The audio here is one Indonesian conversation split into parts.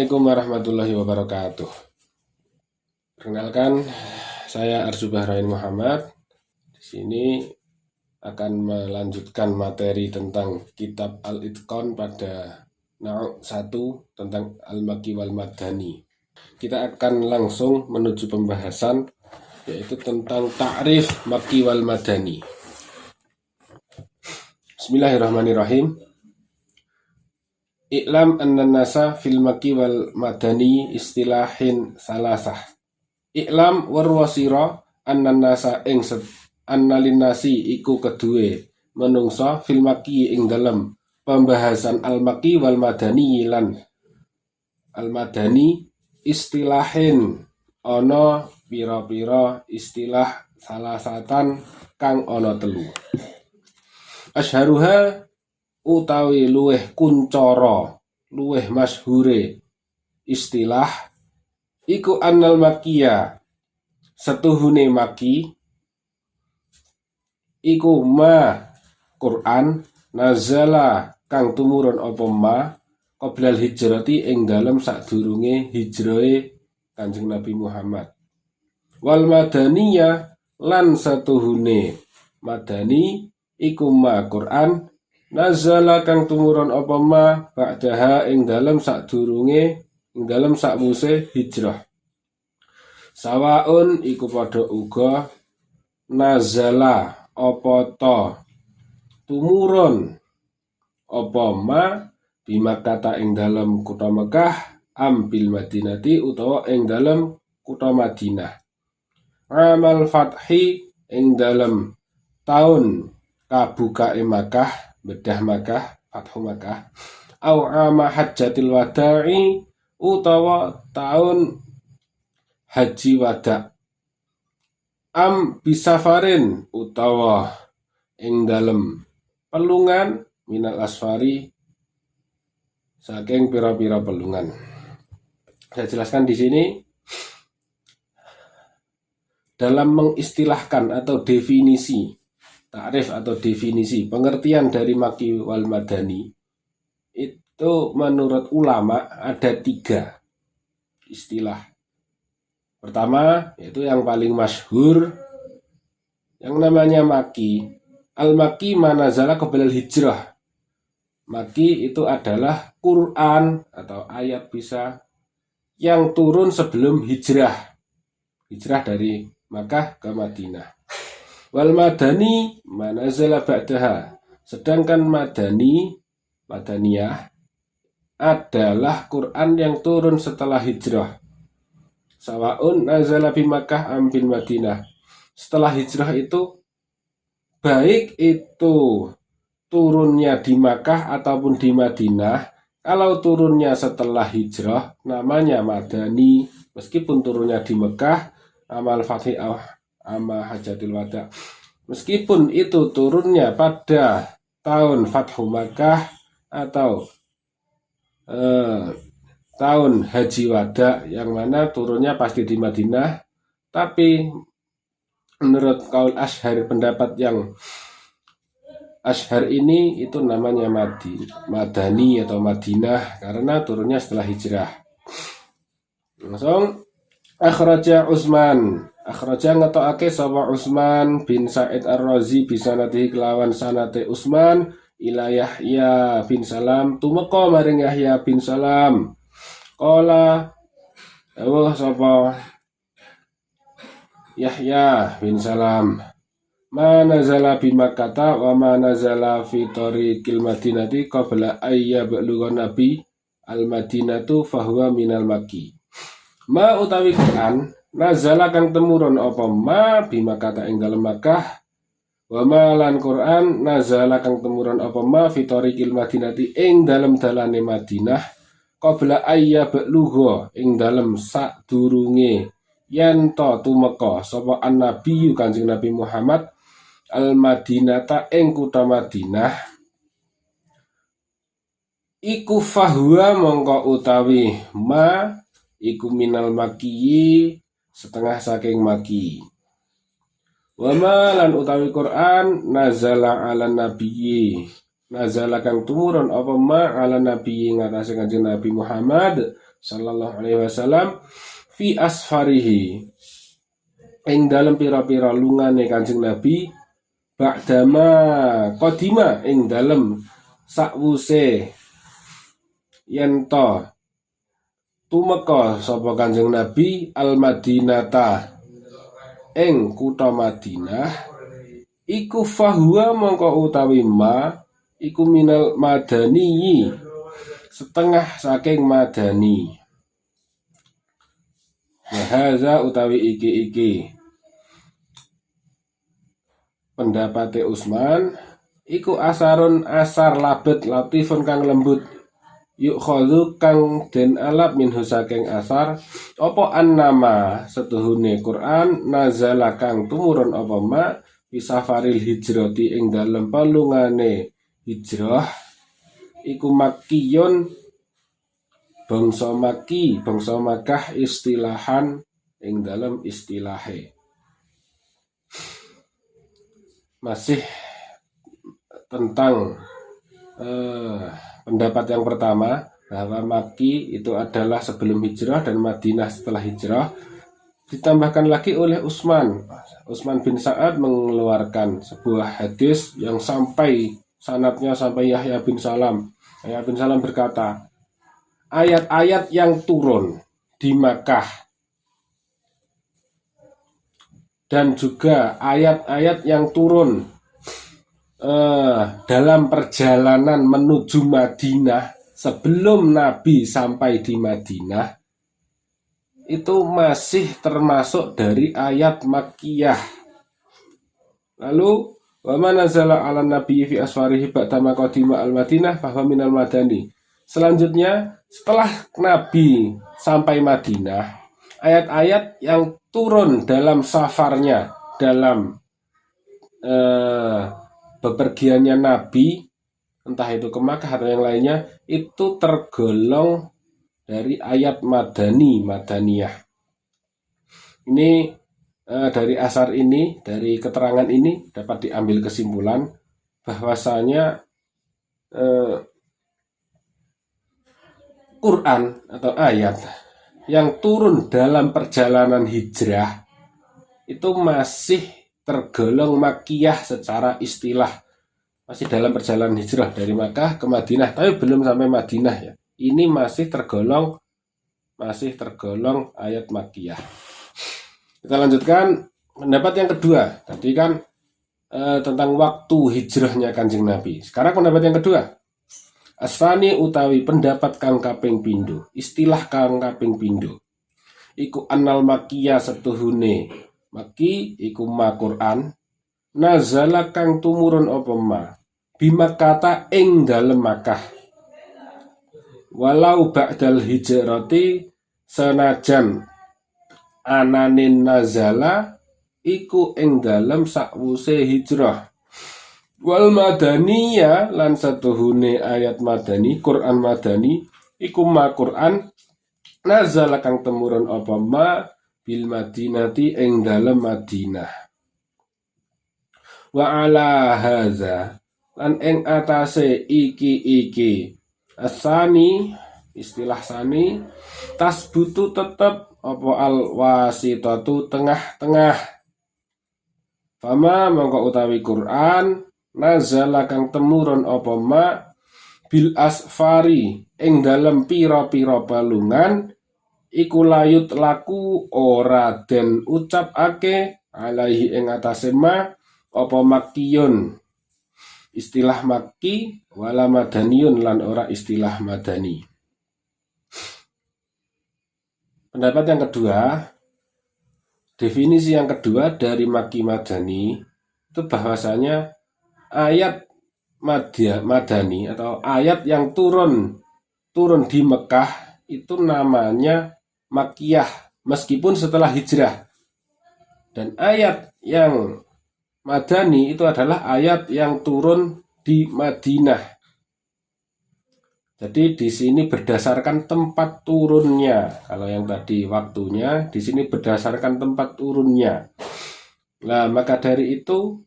Assalamualaikum warahmatullahi wabarakatuh. Perkenalkan, saya Arzu Bahrain Muhammad. Di sini akan melanjutkan materi tentang kitab Al-Itqan pada Nau' 1 tentang Al-Makki wal Madani. Kita akan langsung menuju pembahasan, yaitu tentang ta'rif Makki wal Madani. Bismillahirrahmanirrahim. I'lam anna nasa fil Makki wal Madani istilahin salasah. I'lam warwasira anna nasa ing annalin nasi iku kedue menungsa fil Makki ing dalem pembahasan al-Makki wal Madani lan al-Madani istilahin ana pira-pira istilah salasatan kang ana telu. Asharuha utawi luweh kuncara, luweh masyhure istilah iku annal makiya setuhune maki iku ma Quran nazala kang tumurun apa ma qoblal hijrati ing dalem sadurunge hijrahe Kanjeng Nabi Muhammad. Wal madaniyah lan setuhune madani iku ma Quran nazala kang tumurun apa ma ba'daha ing dalem sadurunge ing dalem sakwuse hijrah. Sawaun iku padha uga nazala apa ta tumurun apa ma bimakata ing dalem kutha Mekah ambil Madinati utawa ing dalem kutha Madinah. Amal fathi ing dalem taun kabukae Makkah, bedah Makkah, Fathu Makkah, au ama hajjatil wada'i utawa taun haji wada', am bisafarin utawa ing dalem pelungan minal asfari saking pira-pira pelungan. Saya jelaskan di sini dalam mengistilahkan atau definisi ta'rif atau definisi pengertian dari Makki wal Madani itu menurut ulama ada 3 istilah. Pertama yaitu yang paling masyhur yang namanya Makki. Al-Makki manazala qoblal hijrah. Makki itu adalah Quran atau ayat bisa yang turun sebelum hijrah. Hijrah dari Makkah ke Madinah. Wal madani manazala ba'daha. Sedangkan madaniyah adalah Quran yang turun setelah hijrah. Sawaun nazala bi Makkah am bil Madinah. Setelah hijrah itu baik itu turunnya di Makkah ataupun di Madinah. Kalau turunnya setelah hijrah namanya madani, meskipun turunnya di Mekah amal fathi ama hajatil wada. Meskipun itu turunnya pada tahun Fathu Makkah atau tahun haji wada yang mana turunnya pasti di Madinah, tapi menurut kaul Ashhar, pendapat yang Ashhar ini itu namanya Madani atau Madinah karena turunnya setelah hijrah. Langsung akhraja Utsman. Akhraja ngetokake sapa Utsman bin Sa'id Ar-Razi bisanatihi kelawan sanate Utsman ila Yahya bin Salam tumeka maring Yahya bin Salam. Qala sapa Yahya bin Salam ma nazala bi Makkah wa ma nazala fi tariqil Madinati qabla ayya balughan nabi al-Madinatu fahuwa minal Makki. Ma utawi Quran nazala kang temurun apa ma bi Makkah ing dalem Makkah wa ma lan Quran nazala kang temurun apa ma fi tariqil Madinati ing dalem dalane Madinah qabla ayya balugha ing dalem sadurunge yen to tumeka sapa an-nabi Kanjeng Nabi Muhammad al-Madinata ing kutha Madinah iku fahuwa mongko utawi ma iku minal Makki setengah saking Makki. Wa ma lan utawi Quran nazala ala nabiyyi nazala kang tumurun apa ma ala nabiyyi ngatasé Kanjeng Nabi Muhammad sallallahu alaihi wasallam fi asfarihi ing dalem pira-pira lungane Kanjeng Nabi ba'dama qadima ing dalem sakwuse yen to tumeka sapa Kanjeng Nabi al-Madinata ing kutha Madinah iku fahuwa mongko utawi ma iku minal madani setengah saking madani. Haza utawi iki pendapate Utsman iku asarun asar labet latifun kang lembut yuk khadhu kang den alap minhu saking asar apa annama setuhune Quran nazala kang tumurun apa ma bisafaril hijrati ing dalem palungane hijrah iku makkiyun bangsa Makki bangsa Makkah istilahan ing dalem istilahe. Masih tentang pendapat yang pertama bahwa Makki itu adalah sebelum hijrah dan Madinah setelah hijrah, ditambahkan lagi oleh Utsman bin Sa'ad mengeluarkan sebuah hadis yang sampai sanadnya sampai Yahya bin Salam. Yahya bin Salam berkata, ayat-ayat yang turun di Makkah dan juga ayat-ayat yang turun dalam perjalanan menuju Madinah sebelum Nabi sampai di Madinah itu masih termasuk dari ayat Makkiyah. Lalu wa ma nazala 'alan nabiyyi fi asfarihi ba'da ma qadima al-Madinah fa huwa minal madani. Selanjutnya setelah Nabi sampai Madinah, ayat-ayat yang turun dalam safarnya, dalam bepergiannya Nabi, entah itu ke Makkah atau yang lainnya, itu tergolong dari ayat Madaniyah. Ini dari asar ini, dari keterangan ini dapat diambil kesimpulan bahwasanya Quran atau ayat yang turun dalam perjalanan hijrah itu masih tergolong Makkiyah secara istilah, masih dalam perjalanan hijrah dari Makkah ke Madinah, tapi belum sampai Madinah ya. Ini masih tergolong ayat Makkiyah. Kita lanjutkan pendapat yang kedua. Tadi kan tentang waktu hijrahnya Kanjeng Nabi. Sekarang pendapat yang kedua. Asani utawi pendapat kang kaping pindho, istilah kang kaping pindho. Iku annal Makkiyah setuhune Makki iku ma Quran nazala kang tumurun apa ma bimakata ing dalem Makkah. Walau ba'dal hijrati senajan ananin nazala iku ing dalem sakwuse hijrah. Wal madaniyah lan satuhune ayat madani Quran madani iku ma Quran nazala kang temurun apa ma bil madinati ing dalem Madinah. Wa ala haza lan ing atase iki asani istilah sani tasbutu tetep apa al wasitatu tengah-tengah. Fama mongko utawi Quran nazala kang temurun apa ma bil asfari ing dalem pira-pira balungan iku layut laku ora den ucapake alaihi ing atase ma apa makkiyun istilah Makki wala madaniyun lan ora istilah madani. Pendapat yang kedua, definisi yang kedua dari Makki Madani itu bahwasanya ayat madani atau ayat yang turun di Mekah itu namanya Makkiyah meskipun setelah hijrah. Dan ayat yang madani itu adalah ayat yang turun di Madinah. Jadi di sini berdasarkan tempat turunnya. Kalau yang tadi waktunya, di sini berdasarkan tempat turunnya. Nah, maka dari itu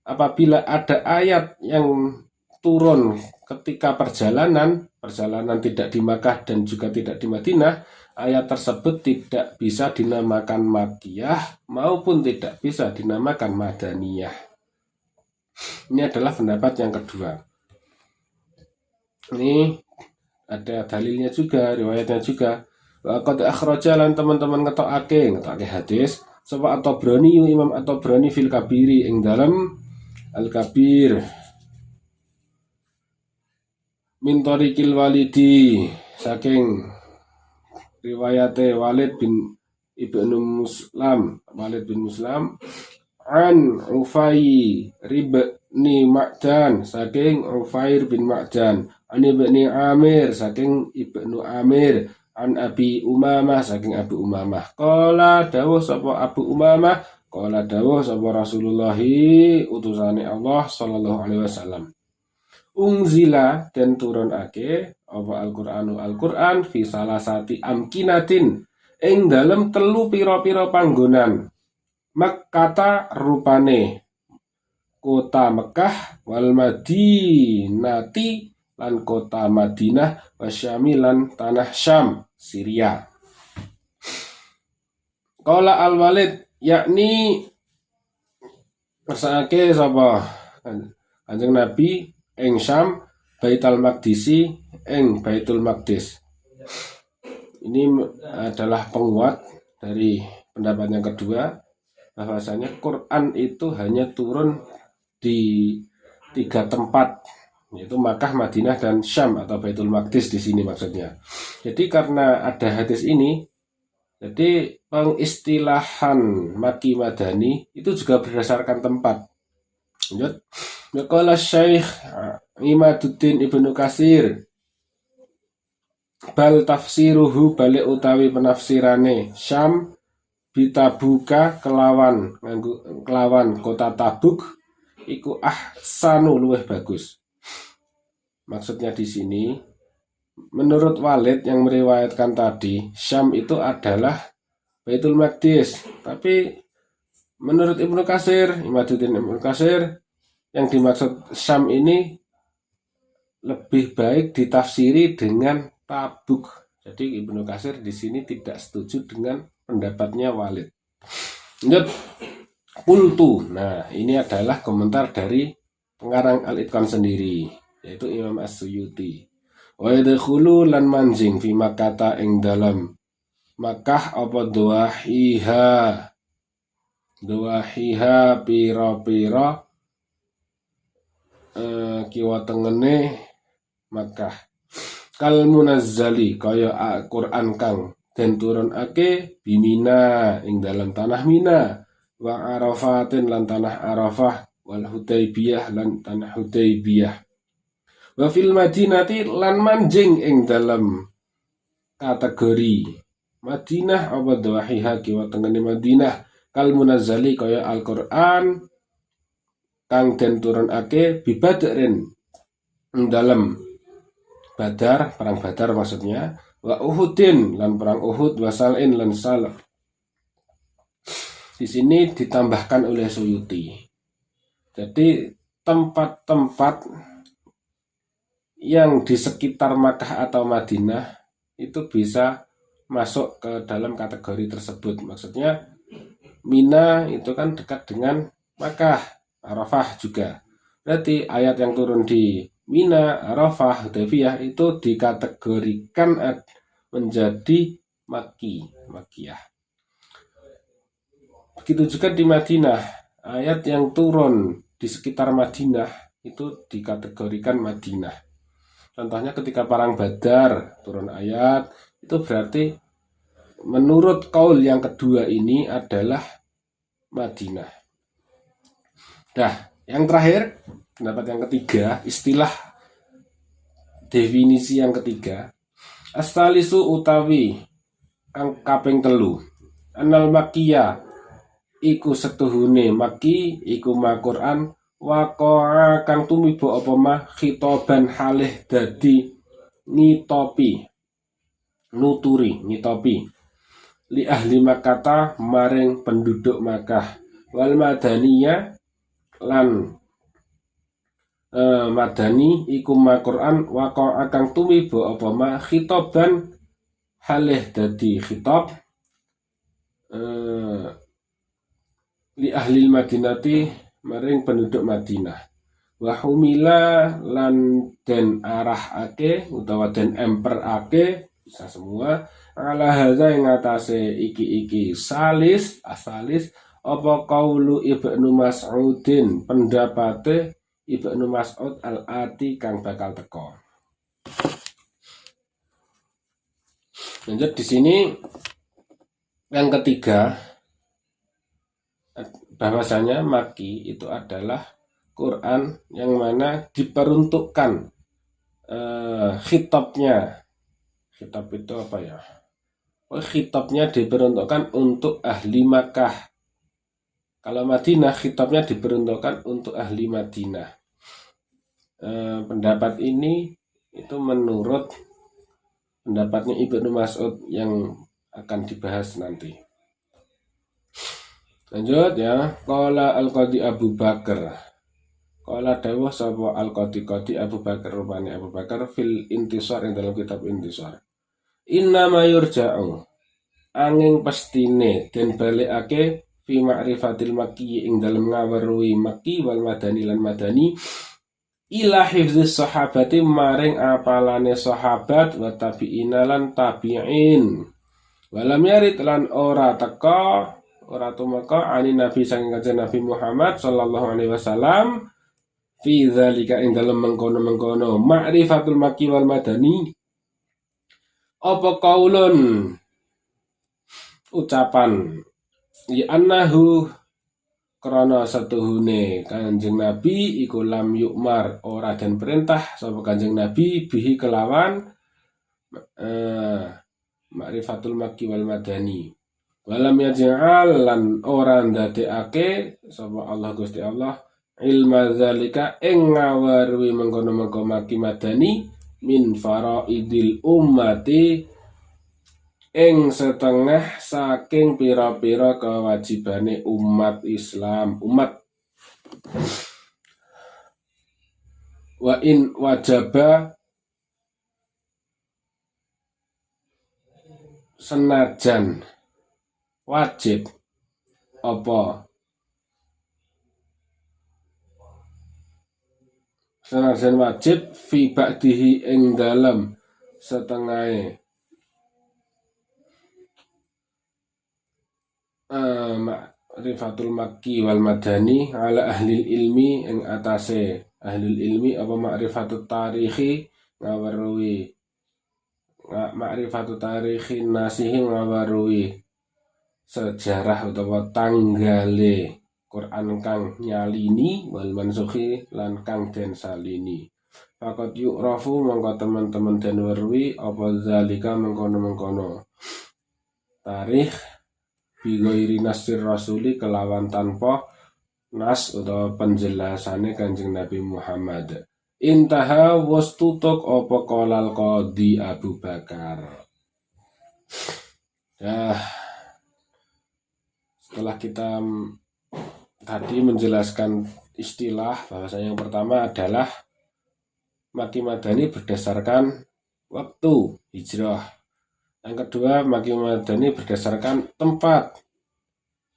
apabila ada ayat yang turun ketika perjalanan tidak di Makkah dan juga tidak di Madinah, ayat tersebut tidak bisa dinamakan Makkiyah maupun tidak bisa dinamakan Madaniyah. Ini adalah pendapat yang kedua. Ini ada dalilnya juga, riwayatnya juga. Qad akhraja lan teman-teman ngetokake hadis sapa At-Tabrani Imam At-Tabrani fil Kabiri ing dalam Al-Kabir min tariqil Walidi saking riwayate Walid bin Muslam an Ufair bin Ma'dan saking Ufair bin Ma'dan an Ibni Amir saking Ibnu Amir an Abi Umamah saking Abu Umamah qala dawuh sapa Abu Umamah qala dawuh sapa Rasulullah utusane Allah sallallahu alaihi wasallam unzila dan turunake apa Al-Qur'an fi salasati amkinatin ing dalem telu pira-pira panggonan Makkata rupane kota Mekah wal Madinati lan kota Madinah wasyami lan tanah Syam Syria. Qala Al-Walid yakni ngersakake sapa Kanjeng Nabi ing Syam Baitul Maqdisi ing Baitul Maqdis. Ini adalah penguat dari pendapat yang kedua, bahwasanya Quran itu hanya turun di 3 tempat, yaitu Makkah, Madinah, dan Syam atau Baitul Maqdis di sini maksudnya. Jadi karena ada hadis ini, jadi pengistilahan Makki Madani itu juga berdasarkan tempat. Lanjut. Qala Syekh Imaduddin Ibnu Katsir bal tafsiruhu balik utawi penafsirane Syam bitabuka kelawan kota Tabuk iku ahsanu luweh bagus. Maksudnya di sini menurut Walid yang meriwayatkan tadi Syam itu adalah Baitul Maqdis, tapi menurut Ibnu Katsir, Imaduddin Ibnu Katsir, yang dimaksud Syam ini lebih baik ditafsiri dengan Tabuk. Jadi Ibnu Katsir di sini tidak setuju dengan pendapatnya Walid. Lanjut. Qultu. Nah, ini adalah komentar dari pengarang Al-Itqan sendiri, yaitu Imam As-Suyuti. Wa yadkhulu lan manjing fi Makkah ing dalam Makkah apa doahiha pira-pira kiwa tengene Makkah kal munazzali kaya Al-Qur'an kang den turunake bimina ing dalam tanah Mina wa Arafatin lan tanah Arafah wal Hudaybiyah lan tanah Hudaybiyah wa fil Madinati lan manjing ing dalam kategori Madinah apa dawahiha kiwa tengene Madinah kal munazzali kaya Al-Qur'an kang den turunake bibadrin ing dalam Badar, perang Badar maksudnya, wa Uhudin lan perang Uhud, wa Sal'in lan Sal'. Di sini ditambahkan oleh Suyuti. Jadi tempat-tempat yang di sekitar Makkah atau Madinah itu bisa masuk ke dalam kategori tersebut. Maksudnya Mina itu kan dekat dengan Makkah, Arafah juga. Berarti ayat yang turun di Mina, Arafah, Hudaybiyah itu dikategorikan menjadi Makkiyah. Begitu juga di Madinah, ayat yang turun di sekitar Madinah itu dikategorikan Madinah. Contohnya ketika perang Badar turun ayat, itu berarti menurut kaul yang kedua ini adalah Madinah. Dah, yang terakhir, pendapat yang ketiga, istilah definisi yang ketiga, astalisu utawi kang kaping telu, anal makkiyah iku setuhune Makki iku ma Quran waqa'a kang tumiba apa mah khitoban halih dadi ngitopi li ahli Makkah maring penduduk Makkah wal Madaniyah lan madani iku ma Quran waqa akang tumiba apa ma khitaban halih dadi khitab li ahli Madinati maring penduduk Madinah. Wa humila lan den arahake utawa den emperake bisa semua ala hadza ing atase iki salis asalis apa qaulu Ibnu Mas'udin pendapate Ibnu Mas'ud al-ati kang bakal teko. Lanjut di sini yang ketiga bahwasanya maki itu adalah Quran yang mana diperuntukkan khitabnya. Khitab itu apa ya? Khitabnya diperuntukkan untuk ahli Makkah. Kalau Madinah khitabnya diperuntukkan untuk ahli Madinah. Pendapat ini itu menurut pendapatnya Ibnu Mas'ud yang akan dibahas nanti. Lanjut ya, qala al-Qadi Abu Bakar. Qala dawuh sapa al-Qadi Abu Bakar rupane Abu Bakar fil intisar ing dalam kitab intisar. Inna ma yurja'u angin pastine den balikake fi ma'rifatil makki ing dalam ngaweruhi makki wal madani lan madani ila hifdzis sahabati maring apalane sahabat wa tabi'ina lan tabi'in. Walam yarid lan ora teka ora tumeka ani Nabi saking kanjeng Nabi Muhammad sallallahu alaihi wasallam fi dzalika ing dalem mengkono-mengkono ma'rifatul makki wal madani apa qaulun ucapan ya annahu krana satuhune kanjeng Nabi iku lam yukmar ora den perintah sapa kanjeng Nabi bihi kelawan ma'rifatul makki wal madani walam yaj'al lan ora ndadekake sapa Allah Gusti Allah ilma zalika ing ngaweruhi mengkono-mengkono makki madani min faraidil ummati ing setengah saking pira-pira kewajibane umat Islam wa in wajaba senajan wajib apa senajan wajib fi ba'dihi ing dalam setengahe ma'rifatul makki wal madani ala ahli ilmi ing atase ahli ilmi apa ma'rifatut tarikhi ngaweruhi ma'rifatut tarikhi nasihi ngaweruhi sejarah utawa tanggale Quran kang nyalini wal mansukhi lan kang den salini. Fakot yu'rafu mongko teman-teman den weruhi apa zalika mengkono-mengkono tarikh bi ghairi nasir rasuli kelawan tanpa nas utawa penjelasane Kanjeng Nabi Muhammad. Intaha was tutuk apa qalal Qadi Abu Bakar. Setelah kita tadi menjelaskan istilah bahwasanya yang pertama adalah Makki Madani berdasarkan waktu hijrah. Yang kedua Makki Madani berdasarkan tempat.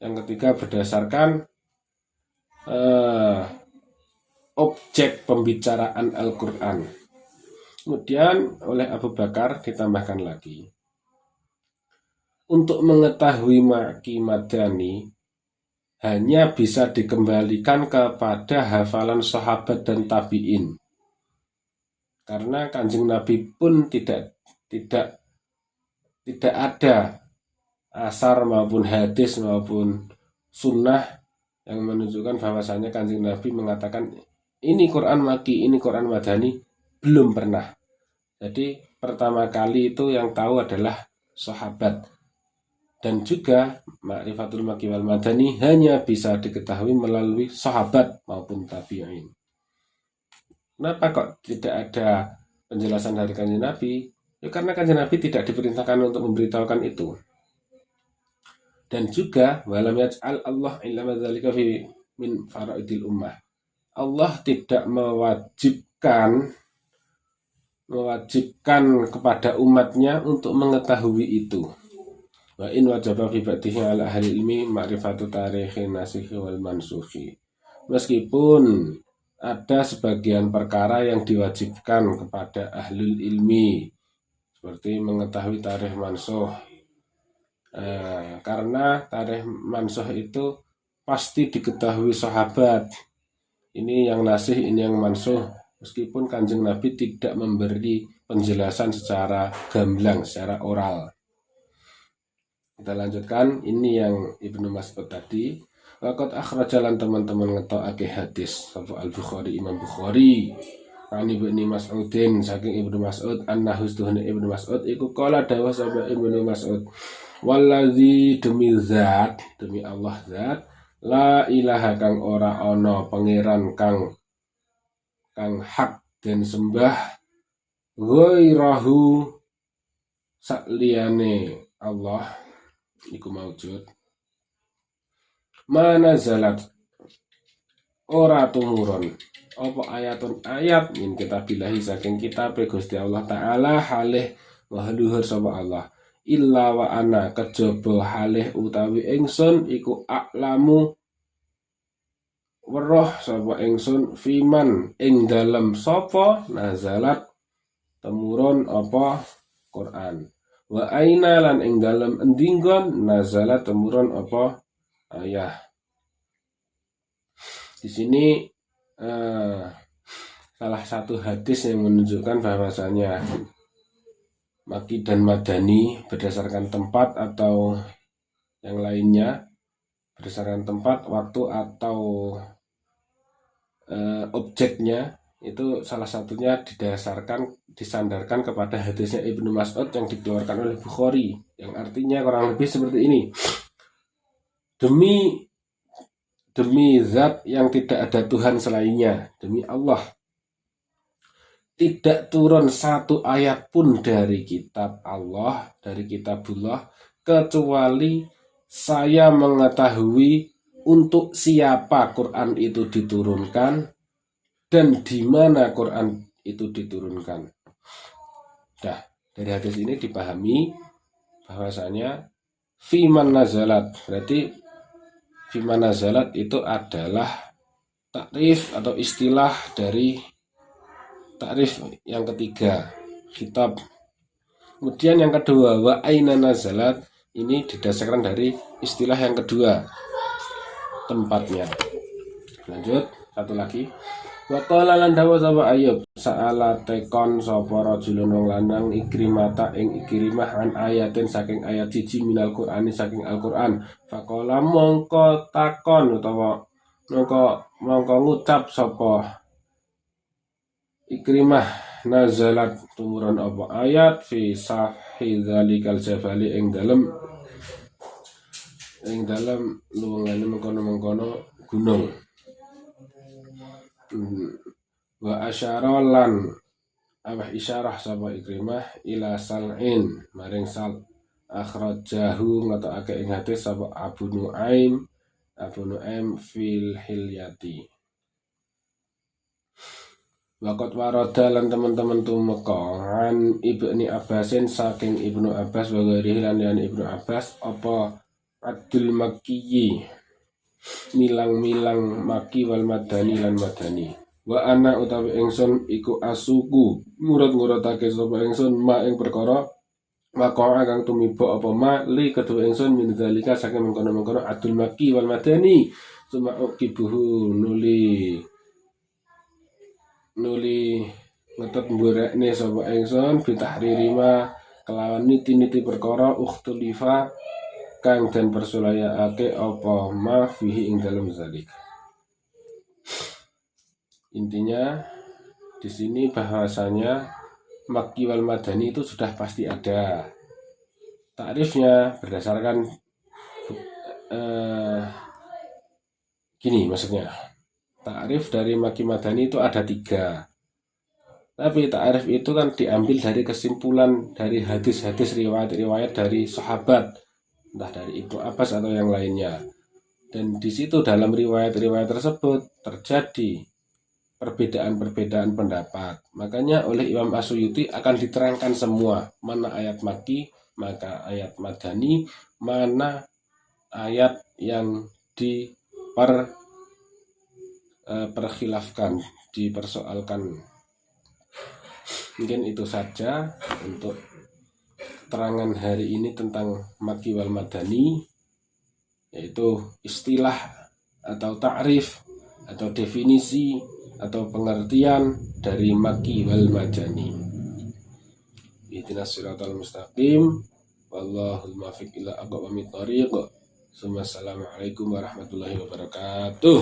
Yang ketiga berdasarkan objek pembicaraan Al-Quran. Kemudian oleh Abu Bakar ditambahkan lagi. Untuk mengetahui Makki Madani hanya bisa dikembalikan kepada hafalan sahabat dan tabi'in. Karena Kanjeng Nabi pun tidak ada asar maupun hadis maupun sunnah yang menunjukkan bahwasanya Kanjeng Nabi mengatakan ini Quran Makki, ini Quran Madani, belum pernah. Jadi pertama kali itu yang tahu adalah sahabat. Dan juga ma'rifatul makki wal madani hanya bisa diketahui melalui sahabat maupun tabi'in. Kenapa kok tidak ada penjelasan dari Kanjeng Nabi? Ya karena Kanjeng Nabi tidak diperintahkan untuk memberitahukan itu. Dan juga walam yaj'al Allah ilma dzalika fi min faraidil ummah. Allah tidak mewajibkan kepada umatnya untuk mengetahui itu. Wa in wajaba fi ba'dihi ala ahli ilmi ma'rifatu tarikhin nasikhi wal mansukhi. Meskipun ada sebagian perkara yang diwajibkan kepada ahlul ilmi seperti mengetahui tarikh mansuh, karena tarikh mansuh itu pasti diketahui sahabat, ini yang nasih, ini yang mansuh, meskipun Kanjeng Nabi tidak memberi penjelasan secara gamblang, secara oral. Kita lanjutkan, ini yang Ibnu Mas'ud tadi. Waqad akhrajalan teman-teman ngetokake hadis sapa Al-Bukhari, Imam Bukhari. Ani Ibnu Mas'udin saking Ibnu Mas'ud annahu stuhna Ibnu Mas'ud iku qala dawuh sapa Ibnu Mas'ud, wallazi demi Allah zat, la ilaha kang ora ana pangeran kang hak dan sembah ghairahu sakliyane Allah iku maujud. Mana zalat ora tumurun apa ayatun ayat min kitabillahi saking kitab Gusti Allah taala halih mahluhur sapa Allah illa wa ana kejaba halih utawi ingsun iku aklamu weruh sapa ingsun fiman ing dalem sapa nazalat temurun apa Quran, wa aina lan ing dalem endinggon nazalat temurun apa ayah. Di sini salah satu hadis yang menunjukkan bahwasanya Maki dan Madani berdasarkan tempat atau yang lainnya, berdasarkan tempat, waktu atau objeknya, itu salah satunya disandarkan kepada hadisnya Ibnu Mas'ud yang dikeluarkan oleh Bukhari, yang artinya kurang lebih seperti ini. Demi zat yang tidak ada Tuhan selainnya, demi Allah, tidak turun satu ayat pun dari kitab Allah, dari kitabullah, kecuali saya mengetahui untuk siapa Quran itu diturunkan dan di mana Quran itu diturunkan. Nah, dari hadis ini dipahami bahwasanya fiman nazalat, berarti fiman nazalat itu adalah takrif atau istilah dari takrif yang ketiga, khitab. Kemudian yang kedua, wa aina nazalat, ini didasarkan dari istilah yang kedua, tempatnya. Lanjut, satu lagi. Wa qala lan dawa sapa Ayub, sa'ala tekon sapa rajulun wong lanang Ikrimata ing Ikrimah an ayatin saking ayat 1 minal Qur'ani saking Al-Qur'an. Faqala mongko takon utawa mongko ngucap sapa Ikrimah, nazalat tumurun apa ayat fi sahi dzalikal jabali ing dalem luwengane mengkono-mengkono gunung. Wa asyara lan awah isyarah sapa Ikrimah ila sal'in maring sal akhrajahu ngatokake ing hadis sapa Abu Nuaim fil hilyati. Waqat warada lan teman-teman tumeka an Ibnu Abbasin saking Ibnu Abbas wa ghairihi lan Ibnu Abbas apa Abdul Makki milang-milang Maki wal Madani lan Madani. Wa ana utawi ingsun iku asuku ngurut-ngurutake sapa ingsun ma ing perkara waqa'a kang tumiba apa ma li kedua ingsun min zalika saking mengkono-mengkono Abdul Makki wal Madani suma ukibuhu nuli ngetet mburekne sapa ingsun bitahririma kelawan niti-niti perkara ukhtulifa kang dan persulayaake apa ma fihi ing dalem zalik. Intinya di sini bahwasanya Makki wal Madani itu sudah pasti ada. Takrifnya berdasarkan gini maksudnya. Takrif dari Makki Madani itu ada 3. Tapi takrif itu kan diambil dari kesimpulan dari hadis-hadis riwayat-riwayat dari sahabat, entah dari Ibnu Abbas atau yang lainnya. Dan di situ dalam riwayat-riwayat tersebut terjadi perbedaan-perbedaan pendapat. Makanya oleh Imam As-Suyuti akan diterangkan semua, mana ayat Makki, maka ayat Madani, mana ayat yang perkhilafkan, dipersoalkan. Mungkin itu saja untuk keterangan hari ini tentang Makki wal Madani, yaitu istilah atau ta'rif atau definisi atau pengertian dari Makki wal Madani. Ihdinas siratal mustaqim, wallahul muwaffiq ila aqwamit thoriq. Assalamualaikum warahmatullahi wabarakatuh.